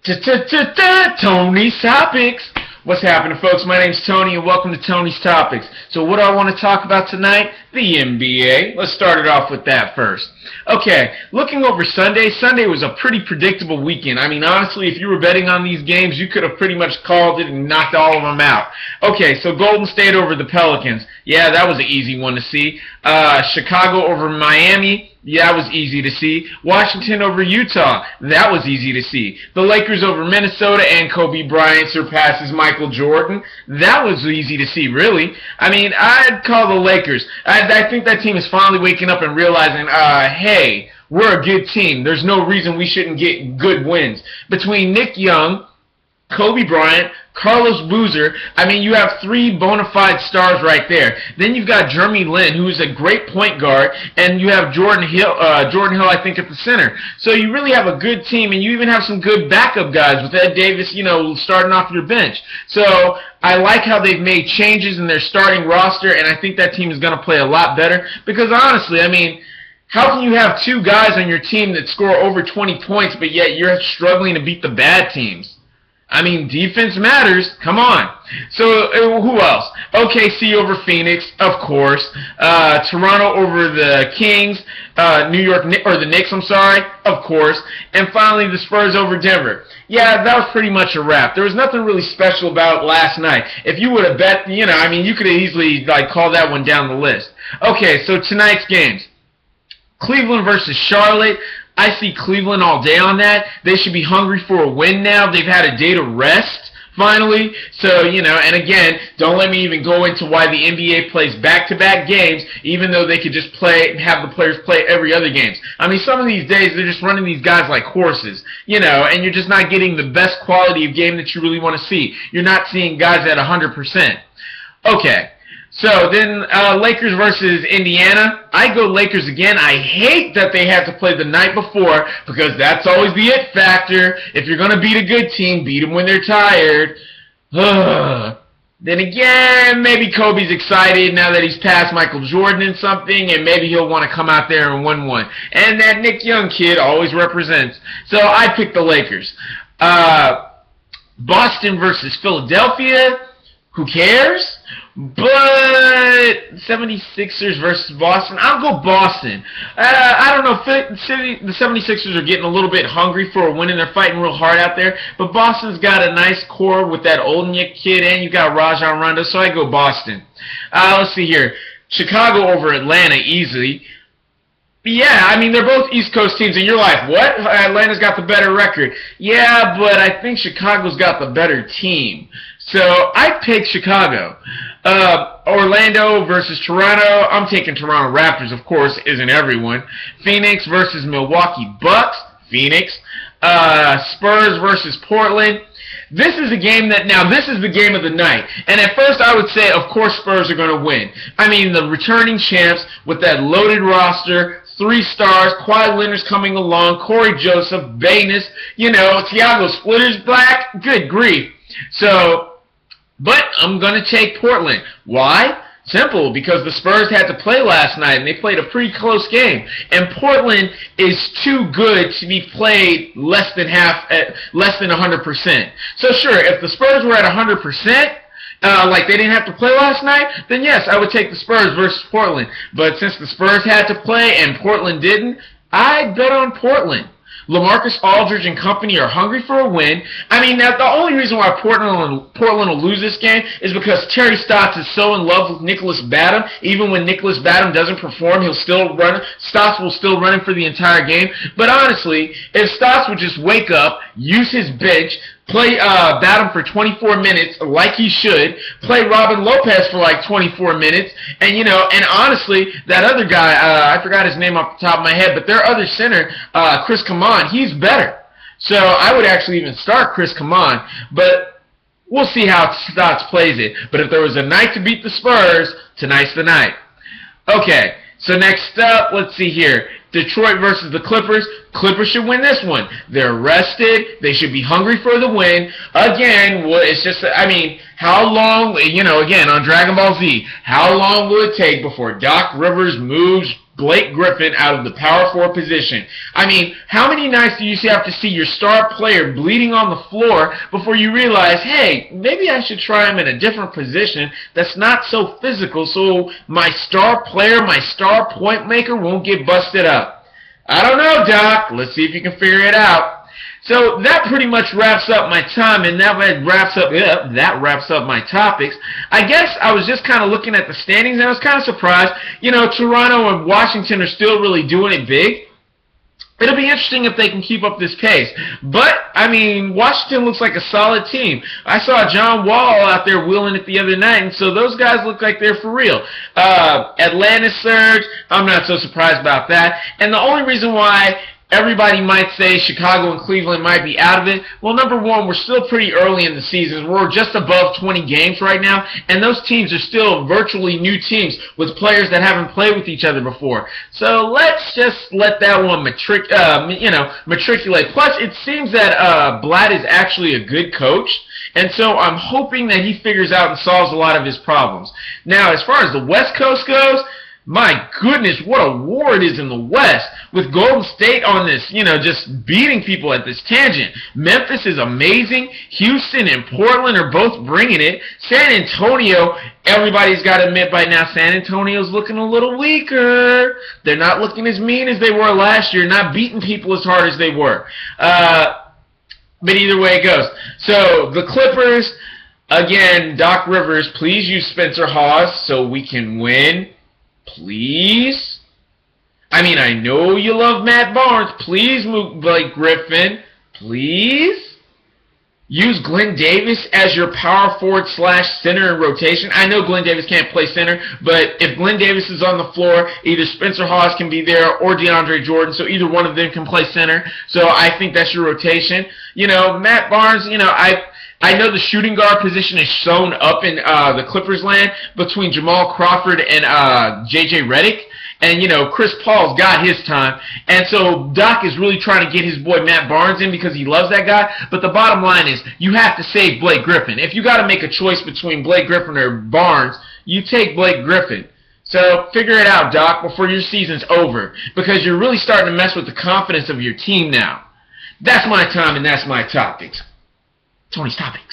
Tony's Topics. What's happening, folks? My name's Tony, and welcome to Tony's Topics. So what do I want to talk about tonight? The NBA. Let's start it off with that first. Okay, looking over Sunday was a pretty predictable weekend. I mean, honestly, if you were betting on these games, you could have pretty much called it and knocked all of them out. Okay, so Golden State over the Pelicans. Yeah, that was an easy one to see. Chicago over Miami. Yeah, that was easy to see. Washington over Utah. That was easy to see. The Lakers over Minnesota, and Kobe Bryant surpasses Michael Jordan. That was easy to see, really. I mean, I'd call the Lakers. I think that team is finally waking up and realizing, hey, we're a good team. There's no reason we shouldn't get good wins. Between Nick Young, Kobe Bryant, Carlos Boozer, I mean, you have three bona fide stars right there. Then you've got Jeremy Lin, who is a great point guard, and you have Jordan Hill, I think, at the center. So you really have a good team, and you even have some good backup guys with Ed Davis, you know, starting off your bench. So I like how they've made changes in their starting roster, and I think that team is going to play a lot better because, honestly, I mean, how can you have two guys on your team that score over 20 points, but yet you're struggling to beat the bad teams? I mean, defense matters. Come on. So, who else? OKC over Phoenix, of course. Toronto over the Kings. The Knicks, I'm sorry, of course. And finally, the Spurs over Denver. Yeah, that was pretty much a wrap. There was nothing really special about last night. If you would have bet, you know, I mean, you could have easily, called that one down the list. Okay, so tonight's games. Cleveland versus Charlotte. I see Cleveland all day on that. They should be hungry for a win now. They've had a day to rest, finally. So, you know, and again, don't let me even go into why the NBA plays back-to-back games, even though they could just have the players play every other games. I mean, some of these days, they're just running these guys like horses, you know, and you're just not getting the best quality of game that you really want to see. You're not seeing guys at 100%. Okay. So then Lakers versus Indiana. I go Lakers again. I hate that they have to play the night before because that's always the it factor. If you're going to beat a good team, beat them when they're tired. Then again, maybe Kobe's excited now that he's passed Michael Jordan in something, and maybe he'll want to come out there and win one. And that Nick Young kid always represents. So I pick the Lakers. Boston versus Philadelphia. Who cares? But 76ers versus Boston, I'll go Boston. I don't know, the 76ers are getting a little bit hungry for a win, and they're fighting real hard out there. But Boston's got a nice core with that Olnick kid, and you got Rajon Rondo, so I go Boston. Let's see here. Chicago over Atlanta, easily. Yeah, I mean, they're both East Coast teams, and you're like, what? Atlanta's got the better record. Yeah, but I think Chicago's got the better team. So I pick Chicago. Orlando versus Toronto. I'm taking Toronto Raptors, of course, isn't everyone. Phoenix versus Milwaukee Bucks. Phoenix. Spurs versus Portland. This is a game this is the game of the night. And at first I would say, of course, Spurs are going to win. I mean, the returning champs with that loaded roster, 3 stars, Kawhi Leonard's coming along, Corey Joseph, Baines, you know, Thiago Splitter's back. Good grief. So, but I'm going to take Portland. Why? Simple, because the Spurs had to play last night, and they played a pretty close game. And Portland is too good to be played less than 100%. So sure, if the Spurs were at 100%, like they didn't have to play last night, then yes, I would take the Spurs versus Portland. But since the Spurs had to play and Portland didn't, I'd bet on Portland. LaMarcus Aldridge and company are hungry for a win. I mean, now the only reason why Portland will lose this game is because Terry Stotts is so in love with Nicholas Batum. Even when Nicholas Batum doesn't perform, he'll still run. Stotts will still run him for the entire game. But honestly, if Stotts would just wake up, use his bench, play Batum for 24 minutes like he should, play Robin Lopez for like 24 minutes, and you know, and honestly, that other guy, I forgot his name off the top of my head, but their other center, Chris Kaman, he's better. So I would actually even start Chris Kaman, but we'll see how Stotts plays it. But if there was a night to beat the Spurs, tonight's the night. Okay, so next up, let's see here. Detroit versus the Clippers. Clippers should win this one. They're rested. They should be hungry for the win. Again, it's just, I mean, how long, you know, again, on Dragon Ball Z, how long will it take before Doc Rivers moves Blake Griffin out of the power forward position. I mean, how many nights do you have to see your star player bleeding on the floor before you realize, hey, maybe I should try him in a different position that's not so physical so my star player, my star point maker won't get busted up? I don't know, Doc. Let's see if you can figure it out. So that pretty much wraps up my time, and that wraps up my topics. I guess I was just kind of looking at the standings, and I was kind of surprised. You know, Toronto and Washington are still really doing it big. It'll be interesting if they can keep up this pace. But, I mean, Washington looks like a solid team. I saw John Wall out there wheeling it the other night, and so those guys look like they're for real. Atlanta surge, I'm not so surprised about that. And the only reason why everybody might say Chicago and Cleveland might be out of it. Well, number one, we're still pretty early in the season. We're just above 20 games right now, and those teams are still virtually new teams with players that haven't played with each other before. So let's just let that one matriculate. Plus, it seems that Blatt is actually a good coach, and so I'm hoping that he figures out and solves a lot of his problems. Now, as far as the West Coast goes, my goodness, what a war it is in the West with Golden State on this, just beating people at this tangent. Memphis is amazing. Houston and Portland are both bringing it. San Antonio, everybody's got to admit by now, San Antonio's looking a little weaker. They're not looking as mean as they were last year, not beating people as hard as they were. But either way it goes. So, the Clippers, again, Doc Rivers, please use Spencer Hawes so we can win. Please? I mean, I know you love Matt Barnes. Please move Blake Griffin. Please? Use Glenn Davis as your power forward / center in rotation. I know Glenn Davis can't play center, but if Glenn Davis is on the floor, either Spencer Hawes can be there or DeAndre Jordan, so either one of them can play center. So I think that's your rotation. Matt Barnes, I know the shooting guard position is shown up in the Clippers land between Jamal Crawford and J.J. Redick. And, Chris Paul's got his time. And so Doc is really trying to get his boy Matt Barnes in because he loves that guy. But the bottom line is you have to save Blake Griffin. If you got to make a choice between Blake Griffin or Barnes, you take Blake Griffin. So figure it out, Doc, before your season's over. Because you're really starting to mess with the confidence of your team now. That's my time and that's my topics. Tony's Topics.